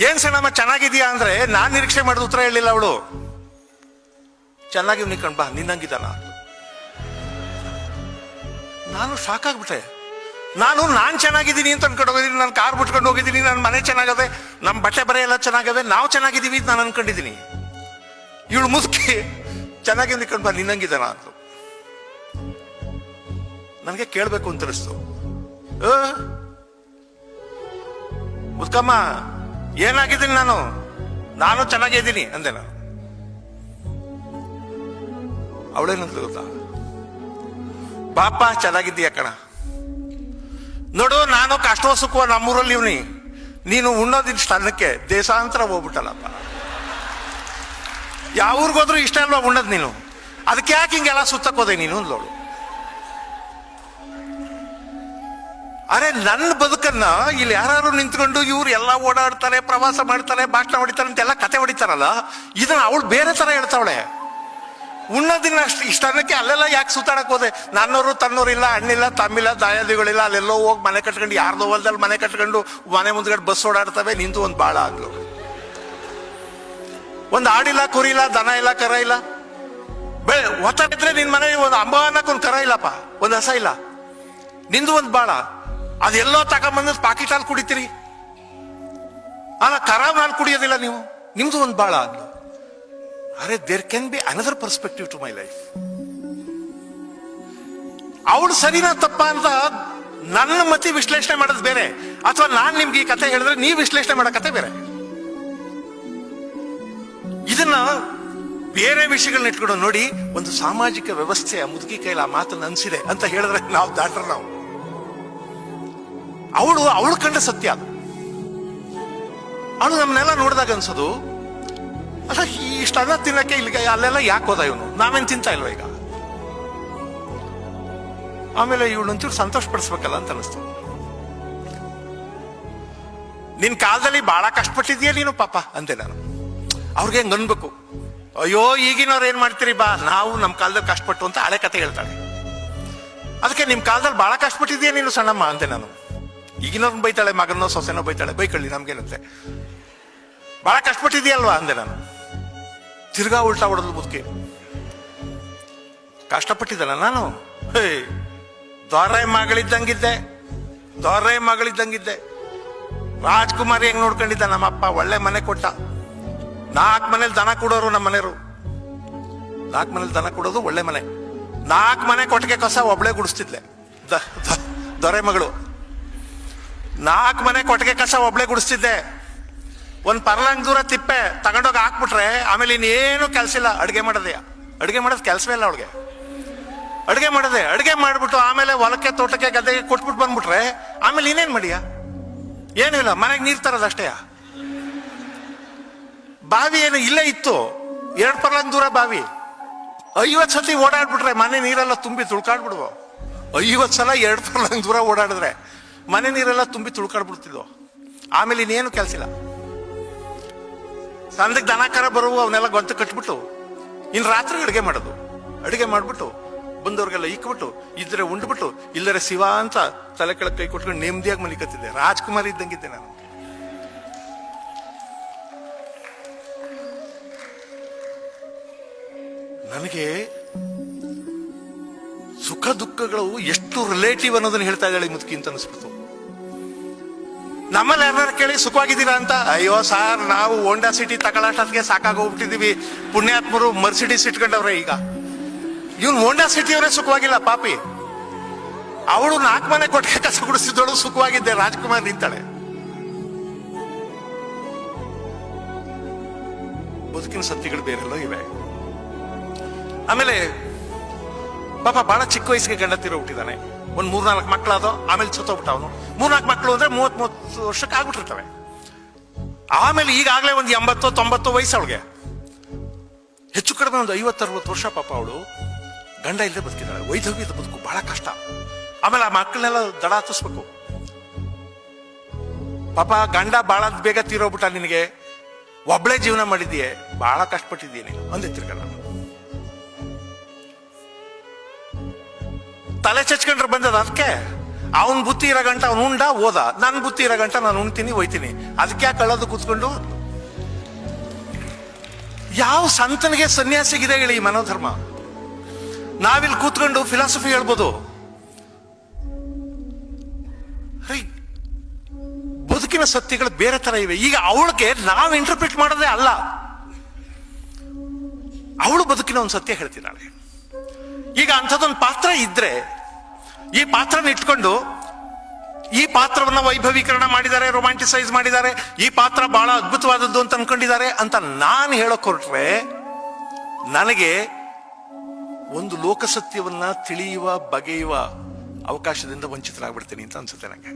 ಏನ್ ಸಣ್ಣಮ್ಮ ಚೆನ್ನಾಗಿದ್ಯಾ ಅಂದ್ರೆ ನಾನ್ ನಿರೀಕ್ಷೆ ಮಾಡಿದ ಉತ್ತರ ಹೇಳಿಲ್ಲ ಅವಳು. ಚೆನ್ನಾಗಿ ನಿಕ್ಕೊಂಡ್ ಬಾ ನಿನ್ನಂಗಿದ್ದಾನ. ನಾನು ಶಾಕ್ ಆಗ್ಬಿಟ್ಟೆ. ನಾನ್ ಚೆನ್ನಾಗಿದ್ದೀನಿ ಅಂತ ಅನ್ಕೊಂಡು ಹೋಗಿದ್ದೀನಿ, ನಾನು ಕಾರ್ ಬಿಟ್ಕೊಂಡು ಹೋಗಿದ್ದೀನಿ, ನನ್ನ ಮನೆ ಚೆನ್ನಾಗದೆ, ನಮ್ಮ ಬಟ್ಟೆ ಬರೆ ಎಲ್ಲ ಚೆನ್ನಾಗದೆ, ನಾವು ಚೆನ್ನಾಗಿದ್ದೀವಿ ಅಂತ ನಾನು ಅನ್ಕೊಂಡಿದ್ದೀನಿ. ಇವಳು ಮುದುಕಿ ಚೆನ್ನಾಗಿ ನಿಕ್ಕೊಂಡ್ ಬಾ ನಿನ್ನಂಗಿದ್ದಾನ ಅಂತ ನನಗೆ ಕೇಳ್ಬೇಕು ಅಂತ ಅನಿಸ್ತು. ಮುದ್ಕಮ್ಮ ಏನಾಗಿದ್ದೀನಿ ನಾನು ಚೆನ್ನಾಗಿದ್ದೀನಿ ಅಂದೆ ನಾನು. ಅವಳೇನಂತ ಗೊತ್ತಾ, ಪಾಪ ಚೆನ್ನಾಗಿದ್ದೀಯ ಕಣ, ನೋಡು ನಾನು ಕಷ್ಟವ ಸುಖವ ನಮ್ಮೂರಲ್ಲಿ ಇವ್ನಿ, ನೀನು ಉಣ್ಣೋದಿಷ್ಟು ಅನ್ನಕ್ಕೆ ದೇಶಾಂತರ ಹೋಗ್ಬಿಟ್ಟಲ್ಲಪ್ಪ. ಯಾವ ಊರಿಗೋದ್ರೂ ಇಷ್ಟ ಅಲ್ವಾ ಉಣ್ಣದ್ ನೀನು, ಅದಕ್ಕೆ ಯಾಕೆ ಹಿಂಗೆಲ್ಲ ಸುತ್ತಕ್ಕೋದೆ ನೀನು ಅಂದ್ಲೋಳು. ಅರೆ ನನ್ನ ಬದುಕನ್ನ ಇಲ್ಲಿ ಯಾರು ನಿಂತ್ಕೊಂಡು ಇವ್ರು ಎಲ್ಲ ಓಡಾಡ್ತಾರೆ, ಪ್ರವಾಸ ಮಾಡ್ತಾರೆ, ಭಾಷಣ ಹೊಡಿತಾರೆ ಅಂತೆಲ್ಲ ಕತೆ ಹೊಡಿತಾರಲ್ಲ, ಇದನ್ನ ಅವಳು ಬೇರೆ ತರ ಹೇಳ್ತಾವಳೆ. ಉಣ್ಣೋದಿನ ಅಷ್ಟು ಇಷ್ಟ ಅನ್ನಕ್ಕೆ ಅಲ್ಲೆಲ್ಲ ಯಾಕೆ ಸುತ್ತಾಡಕ್ ಹೋದೆ, ನನ್ನೋರು ತನ್ನೋರು ಇಲ್ಲ, ಅಣ್ಣಿಲ್ಲ ತಮ್ಮಿಲ್ಲ, ದಾಯಾದಿಗಳಿಲ್ಲ, ಅಲ್ಲೆಲ್ಲೋ ಹೋಗಿ ಮನೆ ಕಟ್ಕೊಂಡು ಯಾರ್ದೋ ಹೊಲದಲ್ಲಿ ಮನೆ ಕಟ್ಕೊಂಡು ಮನೆ ಮುಂದ್ಗಡೆ ಬಸ್ ಓಡಾಡ್ತವೆ, ನಿಂತು ಒಂದು ಬಾಳ ಆಗ್ಲು. ಒಂದು ಆಡಿಲ್ಲ, ಕುರಿ ಇಲ್ಲ, ದನ ಇಲ್ಲ, ಕರ ಇಲ್ಲ, ಒತ್ತಾಡಿದ್ರೆ ನಿನ್ ಮನೆ ಒಂದು ಅಂಬ ಅನ್ನಕ್ ಒಂದು ಕರ ಇಲ್ಲಪ್ಪ, ಒಂದು ಹಸ ಇಲ್ಲ, ನಿಂದು ಒಂದು ಬಾಳ. ಅದೆಲ್ಲೋ ತಗೊಂಬಂದು ಪಾಕಿಟ್ ಹಾಲು ಕುಡಿತೀರಿ, ಖರಾಬ್ ಹಾಲು ಕುಡಿಯೋದಿಲ್ಲ ನೀವು, ನಿಮ್ದು ಒಂದು ಬಾಳ ಅಂದ್ಲು. ಅರೆ there can be another perspective to my life. ಅವಳು ಸರಿನಾ ತಪ್ಪ ಅಂತ ನನ್ನ ಮತಿ ವಿಶ್ಲೇಷಣೆ ಮಾಡೋದು ಬೇರೆ, ಅಥವಾ ನಾನ್ ನಿಮ್ಗೆ ಈ ಕತೆ ಹೇಳಿದ್ರೆ ನೀವು ವಿಶ್ಲೇಷಣೆ ಮಾಡೋ ಕತೆ ಬೇರೆ. ಇದನ್ನ ಬೇರೆ ವಿಷಯಗಳನ್ನ ಇಟ್ಕೊಂಡು ನೋಡಿ, ಒಂದು ಸಾಮಾಜಿಕ ವ್ಯವಸ್ಥೆ ಆ ಮುದುಕಿ ಕೈಲಿ ಆ ಮಾತನ್ನು ಅನ್ಸಿದೆ ಅಂತ ಹೇಳಿದ್ರೆ ನಾವು ದಾಟ್ರ ನಾವು. ಅವಳು ಕಂಡ ಸತ್ಯ ಅದು. ಅವಳು ನಮ್ಮನ್ನೆಲ್ಲ ನೋಡಿದಾಗ ಅನ್ಸೋದು, ಅಲ್ಲ ಇಷ್ಟ ಅನ್ನ ತಿನ್ನಕ್ಕೆ ಇಲ್ಲಿಗೆ ಅಲ್ಲೆಲ್ಲ ಯಾಕೆ ಹೋದ ಇವನು, ನಾವೇನ್ ತಿಂತಾ ಇಲ್ವ ಈಗ. ಆಮೇಲೆ ಇವಳು ಒಂಚೂರು ಸಂತೋಷ ಪಡಿಸ್ಬೇಕಲ್ಲ ಅಂತ ಅನಿಸ್ತು. ನಿನ್ ಕಾಲದಲ್ಲಿ ಬಹಳ ಕಷ್ಟಪಟ್ಟಿದ್ಯಾ ನೀನು ಪಾಪ ಅಂದೆ ನಾನು. ಅವ್ರಿಗೆ ಹೆಂಗ್ ಅನ್ಬೇಕು, ಅಯ್ಯೋ ಈಗಿನವ್ರು ಏನ್ ಮಾಡ್ತೀರಿ ಬಾ, ನಾವು ನಮ್ಮ ಕಾಲದಲ್ಲಿ ಕಷ್ಟಪಟ್ಟು ಅಂತ ಹಳೆ ಕತೆ ಹೇಳ್ತಾಳೆ. ಅದಕ್ಕೆ ನಿಮ್ ಕಾಲದಲ್ಲಿ ಬಹಳ ಕಷ್ಟಪಟ್ಟಿದ್ಯಾ ನೀನು ಸಣ್ಣಮ್ಮ ಅಂದೆ ನಾನು. ಈಗಿನವ್ರನ್ನ ಬೈತಾಳೆ, ಮಗನೋ ಸೊಸೆನೋ ಬೈತಾಳೆ, ಬೈಕೊಳ್ಳಿ ನಮ್ಗೇನಂತೆ, ಬಹಳ ಕಷ್ಟಪಟ್ಟಿದ್ಯಲ್ವಾ ಅಂದೆ ನಾನು. ತಿರ್ಗಾ ಉಲ್ಟಾ ಹೊಡೆದು ಮುದುಕಿ, ಕಷ್ಟಪಟ್ಟಿದ್ದಲ್ಲ ನಾನು, ದೊರೆ ಮಗಳಿದ್ದಂಗಿದ್ದೆ. ರಾಜ್ಕುಮಾರಿ ಹೆಂಗ್ ನೋಡ್ಕೊಂಡಿದ್ದ ನಮ್ಮಪ್ಪ, ಒಳ್ಳೆ ಮನೆ ಕೊಟ್ಟ. 4 ಮನೇಲಿ ದನ ಕೊಡೋರು ನಮ್ಮ ಮನೆಯವರು, 4 ಮನೇಲಿ ದನ ಕೊಡೋದು ಒಳ್ಳೆ ಮನೆ. 4 ಮನೆ ಕೊಟ್ಟಿಗೆ ಕಸ ಒಬ್ಳೆ ಗುಡಿಸ್ತಿದ್ಲೆ ದೊರೆ ಮಗಳು. 4 ಮನೆ ಕೊಟ್ಟಿಗೆ ಕಸ ಒಬ್ಳೆ ಗುಡಿಸ್ತಿದ್ದೆ. ಒಂದ್ ಪರ್ಲಾಂಗ್ ದೂರ ತಿಪ್ಪೆ ತಗೊಂಡೋಗಿ ಹಾಕ್ಬಿಟ್ರೆ ಆಮೇಲೆ ಇನ್ನೇನು ಕೆಲಸ ಇಲ್ಲ. ಅಡುಗೆ ಮಾಡೋದು ಕೆಲಸವೇ ಇಲ್ಲ ಅವಳಿಗೆ. ಅಡುಗೆ ಮಾಡ್ಬಿಟ್ಟು ಆಮೇಲೆ ಹೊಲಕ್ಕೆ, ತೋಟಕ್ಕೆ, ಗದ್ದೆಗೆ ಕೊಟ್ಬಿಟ್ಟು ಬಂದ್ಬಿಟ್ರೆ ಆಮೇಲೆ ಇನ್ನೇನ್ ಮಾಡಿಯ, ಏನೂ ಇಲ್ಲ, ಮನೆಗೆ ನೀರ್ ತರೋದು ಅಷ್ಟೇ. ಬಾವಿ ಏನು ಇಲ್ಲೇ ಇತ್ತು, 2 ಪರ್ಲಾಂಗ್ ದೂರ ಬಾವಿ. 50 ಸತಿ ಓಡಾಡ್ಬಿಟ್ರೆ ಮನೆ ನೀರೆಲ್ಲ ತುಂಬಿ ತುಳ್ಕಾಡ್ಬಿಡುವ. 50 ಸಲ 2 ಪರ್ಲಾಂಗ್ ದೂರ ಓಡಾಡಿದ್ರೆ ಮನೆ ನೀರೆಲ್ಲ ತುಂಬಿ ತುಳ್ಕಾಡ್ಬಿಡ್ತಿದ್ವು. ಆಮೇಲೆ ಇನ್ನೇನು ಕೆಲಸ ಇಲ್ಲ. ಸಂದಕ್ಕೆ ದನ ಕರ ಬರುವು, ಅವನ್ನೆಲ್ಲ ಗೊಂತ ಕಟ್ಬಿಟ್ಟು ಇನ್ನು ರಾತ್ರಿ ಅಡುಗೆ ಮಾಡ್ಬಿಟ್ಟು ಬಂದವ್ರಿಗೆಲ್ಲ ಇಕ್ಬಿಟ್ಟು, ಇದ್ರೆ ಉಂಡ್ಬಿಟ್ಟು, ಇಲ್ಲರೆ ಶಿವ ಅಂತ ತಲೆ ಕೆಳಗೆ ಕೈ ಕೊಟ್ಕೊಂಡು ನೆಮ್ಮದಿಯಾಗಿ ಮಲಿಕತ್ತಿದ್ದೆ. ರಾಜ್ಕುಮಾರ್ ಇದ್ದಂಗಿದ್ದೆ ನಾನು. ನನಗೆ ಸುಖ ದುಃಖಗಳು ಎಷ್ಟು ರಿಲೇಟಿವ್ ಅನ್ನೋದನ್ನ ಹೇಳ್ತಾ ಇದ್ದಾಳೆ ಮುದುಕಿ ಅಂತ ಅನಿಸ್ಬಿಡ್ತು. ನಮ್ಮಲ್ಲಿ ಯಾರು ಕೇಳಿ ಸುಖವಾಗಿದ್ದೀರಾ ಅಂತ, ಅಯ್ಯೋ ಸಾರ್ ನಾವು ಹೋಂಡಾ ಸಿಟಿ ತಗೊಳ್ಳೋಷ್ಟೊತ್ತಿಗೆ ಸಾಕಾಗೋಗ್ಬಿಟ್ಟಿದೀವಿ, ಪುಣ್ಯಾತ್ಮರು ಮರ್ಸಿಡೀಸ್ ಇಟ್ಕೊಂಡವ್ರೆ. ಈಗ ಇವನು ಹೋಂಡಾ ಸಿಟಿಯವರೇ ಸುಖವಾಗಿಲ್ಲ ಪಾಪಿ. ಅವಳು 4 ಮನೆ ಕೊಟ್ಟಿಗೆ ಕಸ ಗುಡಿಸಿದವಳು ಸುಖವಾಗಿದ್ದೆ. ರಾಜ್ಕುಮಾರ್ ನಿಂತಾಳೆ. ಬದುಕಿನ ಸತ್ಯಗಳು ಬೇರೆಲ್ಲ ಇವೆ. ಆಮೇಲೆ ಪಾಪ ಬಹಳ ಚಿಕ್ಕ ವಯಸ್ಸಿಗೆ ಗಂಡ ತೀರೋಗ್ಬಿಟ್ಟಿದ್ದಾನೆ. ಒಂದ್ 3-4 ಮಕ್ಕಳಾದೋ, ಆಮೇಲೆ ಸತ್ತೋಗ್ಬಿಟ್ಟ ಅವನು. 3-4 ಮಕ್ಕಳು ಅಂದ್ರೆ 30 ವರ್ಷಕ್ಕೆ ಆಗ್ಬಿಟ್ಟಿರ್ತವೆ. ಆಮೇಲೆ ಈಗಾಗಲೇ ಒಂದು 80-90 ವಯಸ್ಸು ಅವಳಿಗೆ. ಹೆಚ್ಚು ಕಡಿಮೆ ಒಂದು 50-60 ವರ್ಷ ಪಾಪ ಅವಳು ಗಂಡ ಇಲ್ಲದೆ ಬದುಕಿದ್ದಾಳೆ. ವೈಧವ್ಯದ ಬದುಕು ಬಹಳ ಕಷ್ಟ. ಆಮೇಲೆ ಆ ಮಕ್ಕಳನ್ನೆಲ್ಲ ದಡ ಹತ್ತಿಸ್ಬೇಕು. ಪಾಪ ಗಂಡ ಬಹಳ ಬೇಗ ತೀರೋಗ್ಬಿಟ್ಟ, ನಿನಗೆ ಒಬ್ಳೆ ಜೀವನ ಮಾಡಿದೀಯ, ಬಹಳ ಕಷ್ಟಪಟ್ಟಿದ್ದೀನಿ ಅಂದೆ. ತಿರ್ಗ ನಾನು ತಲೆ ಚಚ್ಕೊಂಡ್ರೆ ಬಂದದ ಅದಕ್ಕೆ ಅವನ್ ಬುತ್ತಿ ಇರೋ ಗಂಟ ಅವ್ನು ಉಂಡ ಓದ, ನನ್ ಬುತ್ತಿ ಇರೋ ಗಂಟ ನಾನು ಉಣ್ತೀನಿ ಹೋಯ್ತೀನಿ. ಅದಕ್ಕೆ ಯಾಕೆ ಕಳ್ಳೋದು ಕೂತ್ಕೊಂಡು? ಯಾವ ಸಂತನಿಗೆ ಸನ್ಯಾಸಿಗಿದೆ ಹೇಳಿ ಈ ಮನೋಧರ್ಮ? ನಾವಿಲ್ಲಿ ಕೂತ್ಕೊಂಡು ಫಿಲಾಸಫಿ ಹೇಳ್ಬೋದು. ಬದುಕಿನ ಸತ್ಯಗಳು ಬೇರೆ ತರ ಇವೆ. ಈಗ ಅವಳಿಗೆ ನಾವು ಇಂಟರ್ಪ್ರಿಟ್ ಮಾಡೋದೇ ಅಲ್ಲ, ಅವಳು ಬದುಕಿನ ಒಂದು ಸತ್ಯ ಹೇಳ್ತಿದ್ದಾಳೆ. ಈಗ ಅಂಥದ್ದೊಂದು ಪಾತ್ರ ಇದ್ರೆ ಈ ಪಾತ್ರನ ಇಟ್ಕೊಂಡು ಈ ಪಾತ್ರವನ್ನ ವೈಭವೀಕರಣ ಮಾಡಿದ್ದಾರೆ, ರೊಮ್ಯಾಂಟಿಸೈಸ್ ಮಾಡಿದ್ದಾರೆ, ಈ ಪಾತ್ರ ಬಹಳ ಅದ್ಭುತವಾದದ್ದು ಅಂತ ಅನ್ಕೊಂಡಿದ್ದಾರೆ ಅಂತ ನಾನು ಹೇಳಕ್ ಹೊರಟ್ರೆ ನನಗೆ ಒಂದು ಲೋಕಸತ್ಯವನ್ನ ತಿಳಿಯುವ ಬಗೆಯುವ ಅವಕಾಶದಿಂದ ವಂಚಿತರಾಗ್ಬಿಡ್ತೀನಿ ಅಂತ ಅನ್ಸುತ್ತೆ ನನಗೆ.